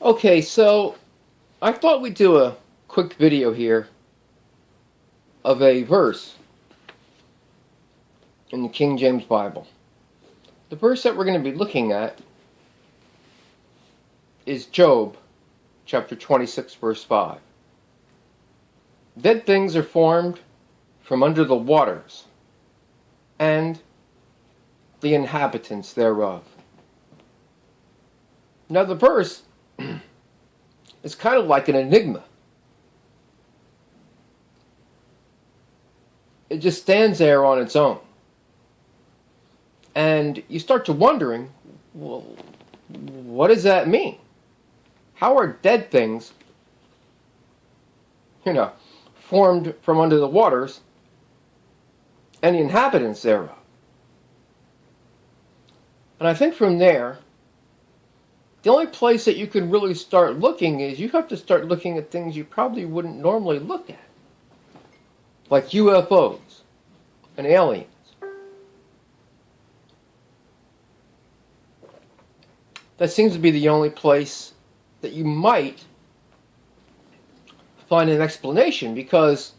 Okay, so I thought we'd do a quick video here of a verse in the King James Bible. The verse that we're going to be looking at is Job chapter 26, verse 5. Dead things are formed from under the waters, and the inhabitants thereof. Now the verse is kind of like an enigma. It just stands there on its own. And you start to wondering, well, what does that mean? How are dead things, formed from under the waters and the inhabitants thereof? And I think from there, the only place that you can really start looking is you have to start looking at things you probably wouldn't normally look at, like UFOs and aliens. That seems to be the only place that you might find an explanation, because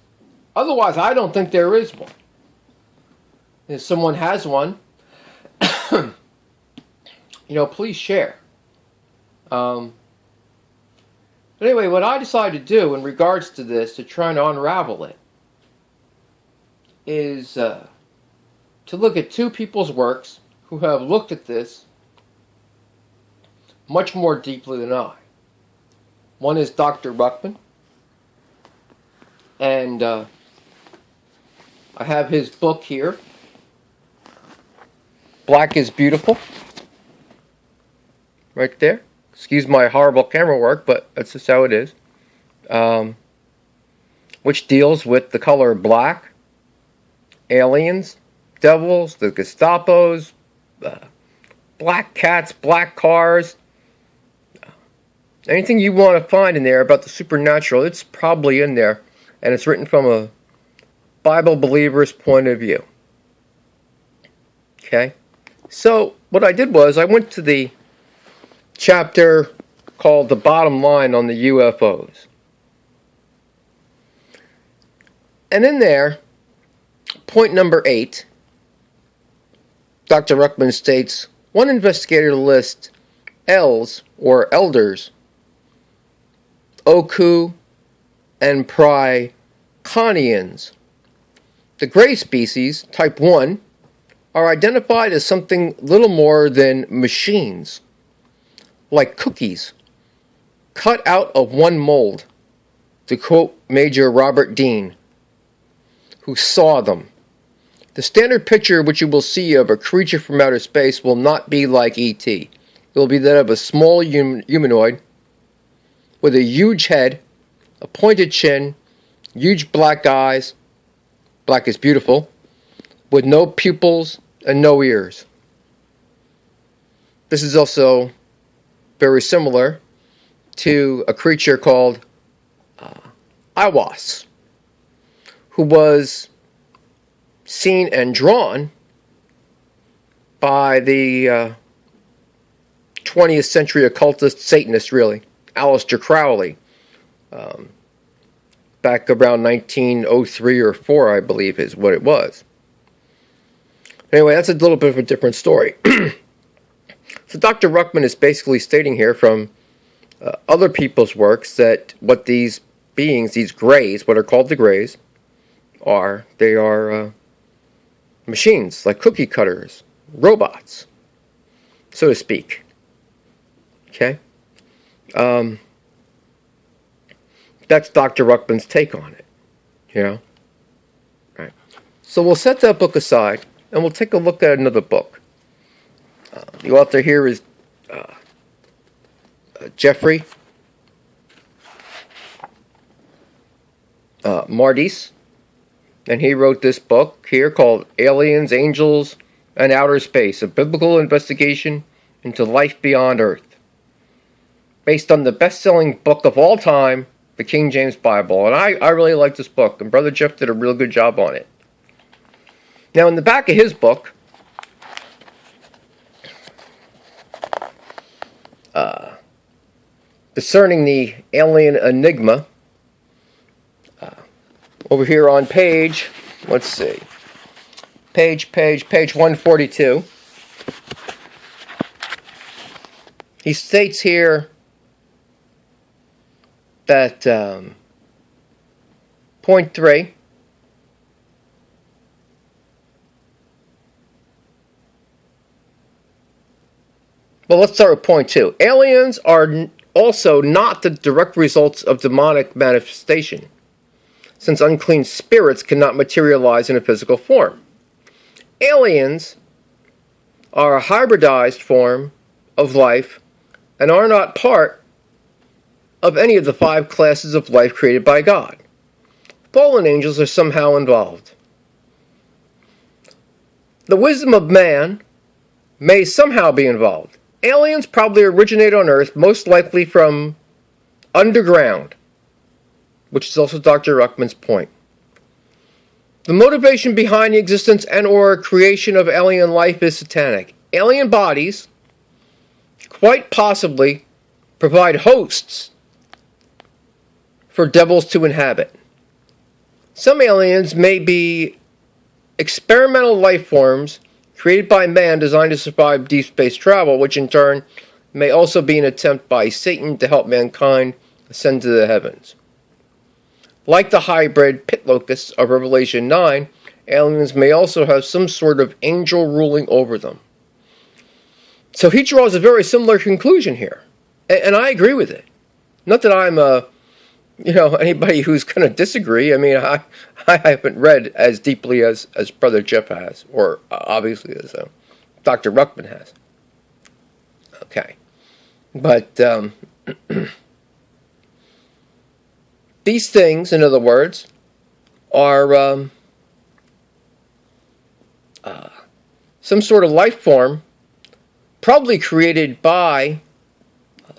otherwise I don't think there is one. If someone has one, please share. But anyway, what I decided to do in regards to this, to try to unravel it, is to look at two people's works who have looked at this much more deeply than I. One is Dr. Ruckman, and I have his book here, Black is Beautiful, right there. Excuse my horrible camera work, but that's just how it is. Which deals with the color black, aliens, devils, the Gestapos, black cats, black cars. Anything you want to find in there about the supernatural, it's probably in there. And it's written from a Bible believer's point of view. Okay? So, what I did was, I went to the chapter called The Bottom Line on the UFOs. And in there, point number 8, Dr. Ruckman states, one investigator lists Els, or elders, Oku, and Pryconians. The gray species, type 1, are identified as something little more than machines, like cookies, cut out of one mold, to quote Major Robert Dean, who saw them. The standard picture which you will see of a creature from outer space will not be like E.T. It will be that of a small humanoid with a huge head, a pointed chin, huge black eyes, black is beautiful, with no pupils and no ears. This is also very similar to a creature called Aiwass, who was seen and drawn by the 20th century occultist Satanist, really, Aleister Crowley, back around 1903 or 4, I believe, is what it was. Anyway, that's a little bit of a different story. So Dr. Ruckman is basically stating here from other people's works that what these beings, these greys, what are called the greys, are, they are machines, like cookie cutters, robots, so to speak. Okay? That's Dr. Ruckman's take on it, Right. So we'll set that book aside, and we'll take a look at another book. The author here is Jeffrey Mardis, and he wrote this book here called Aliens, Angels, and Outer Space, a biblical investigation into life beyond Earth, based on the best-selling book of all time, the King James Bible. And I really like this book, and Brother Jeff did a real good job on it. Now, in the back of his book, discerning the alien enigma. Over here on page, let's see, page 142. He states here that point 3, well, let's start with point 2. Aliens are also not the direct results of demonic manifestation, since unclean spirits cannot materialize in a physical form. Aliens are a hybridized form of life and are not part of any of the 5 classes of life created by God. Fallen angels are somehow involved. The wisdom of man may somehow be involved. Aliens probably originate on Earth, most likely from underground, which is also Dr. Ruckman's point. The motivation behind the existence and or creation of alien life is satanic. Alien bodies quite possibly provide hosts for devils to inhabit. Some aliens may be experimental life forms created by man designed to survive deep space travel, which in turn may also be an attempt by Satan to help mankind ascend to the heavens. Like the hybrid pit locusts of Revelation 9, aliens may also have some sort of angel ruling over them. So he draws a very similar conclusion here, and I agree with it. Not that I'm anybody who's going to disagree. I mean, I haven't read as deeply as Brother Jeff has, or obviously as Dr. Ruckman has. Okay. But these things, in other words, are some sort of life form probably created by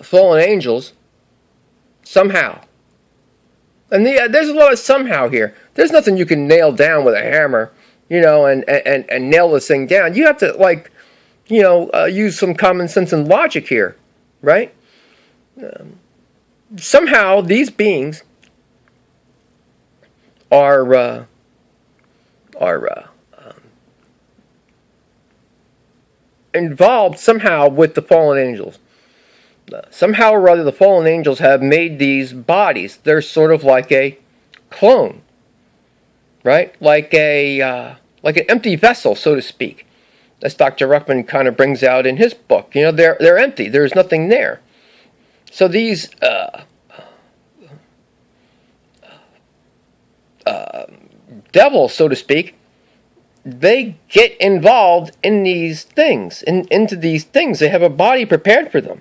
fallen angels somehow. And there's a lot of somehow here. There's nothing you can nail down with a hammer, and nail this thing down. You have to, use some common sense and logic here, right? Somehow these beings are involved somehow with the fallen angels. Somehow or other, the fallen angels have made these bodies. They're sort of like a clone, right? Like an empty vessel, so to speak. As Dr. Ruckman kind of brings out in his book. They're empty. There's nothing there. So these devils, so to speak, they get involved in these things, into these things. They have a body prepared for them.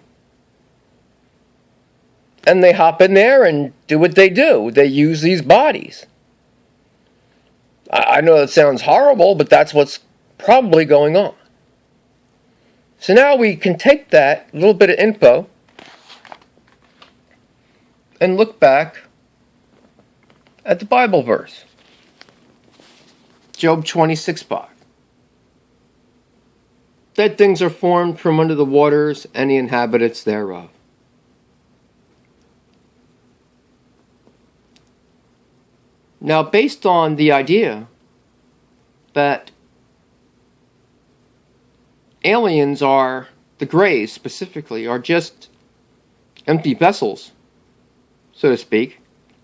And they hop in there and do what they do. They use these bodies. I know that sounds horrible, but that's what's probably going on. So now we can take that little bit of info and look back at the Bible verse. Job 26:5. Dead things are formed from under the waters, and the inhabitants thereof. Now, based on the idea that aliens are, the Greys specifically, are just empty vessels, so to speak,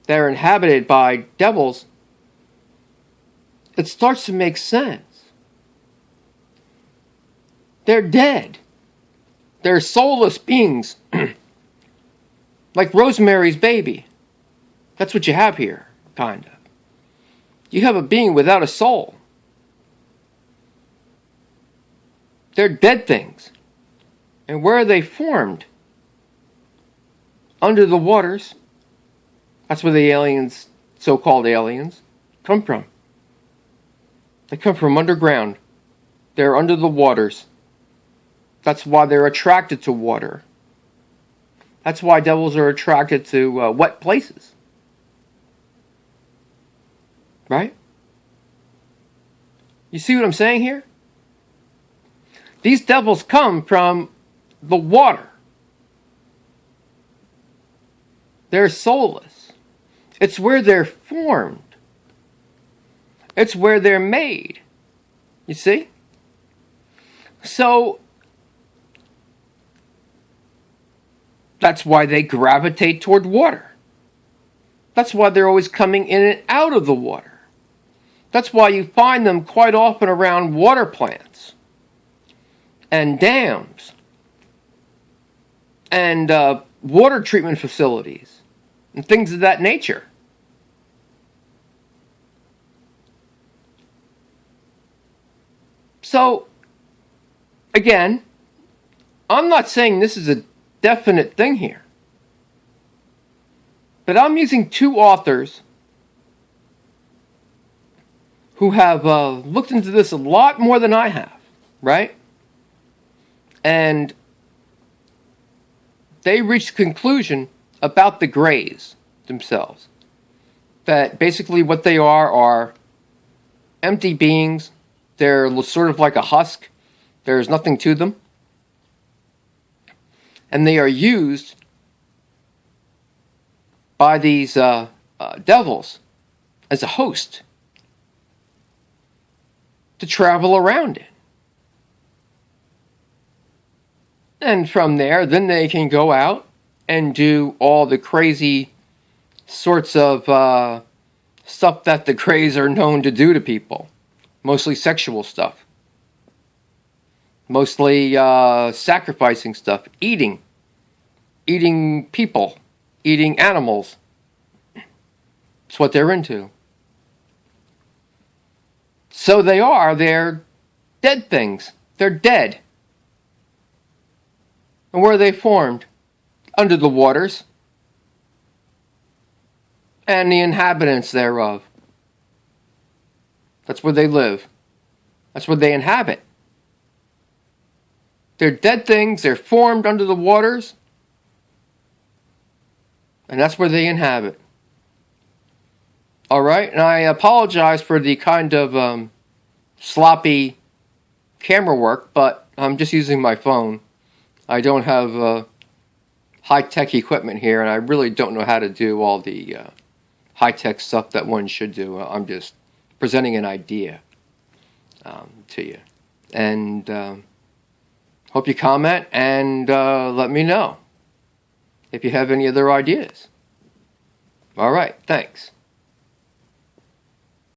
that are inhabited by devils, it starts to make sense. They're dead. They're soulless beings. Like Rosemary's Baby. That's what you have here, kind of. You have a being without a soul. They're dead things. And where are they formed? Under the waters. That's where the aliens, so-called aliens, come from. They come from underground. They're under the waters. That's why they're attracted to water. That's why devils are attracted to wet places. Right? You see what I'm saying here? These devils come from the water. They're soulless. It's where they're formed. It's where they're made. You see? So, that's why they gravitate toward water. That's why they're always coming in and out of the water. That's why you find them quite often around water plants and dams and water treatment facilities and things of that nature. So, again, I'm not saying this is a definite thing here, but I'm using two authors who have looked into this a lot more than I have, right? And they reached a conclusion about the Greys themselves. That basically what they are empty beings. They're sort of like a husk. There's nothing to them. And they are used by these devils as a host to travel around in. And from there, then they can go out and do all the crazy sorts of stuff that the Greys are known to do to people. Mostly sexual stuff. Mostly sacrificing stuff. Eating people. Eating animals. It's what they're into. So they're dead things. They're dead. And where are they formed? Under the waters. And the inhabitants thereof. That's where they live. That's where they inhabit. They're dead things. They're formed under the waters. And that's where they inhabit. All right? And I apologize for the kind of sloppy camera work, but I'm just using my phone. I don't have high-tech equipment here, and I really don't know how to do all the high-tech stuff that one should do. I'm just presenting an idea to you. And hope you comment and let me know if you have any other ideas. All right, thanks.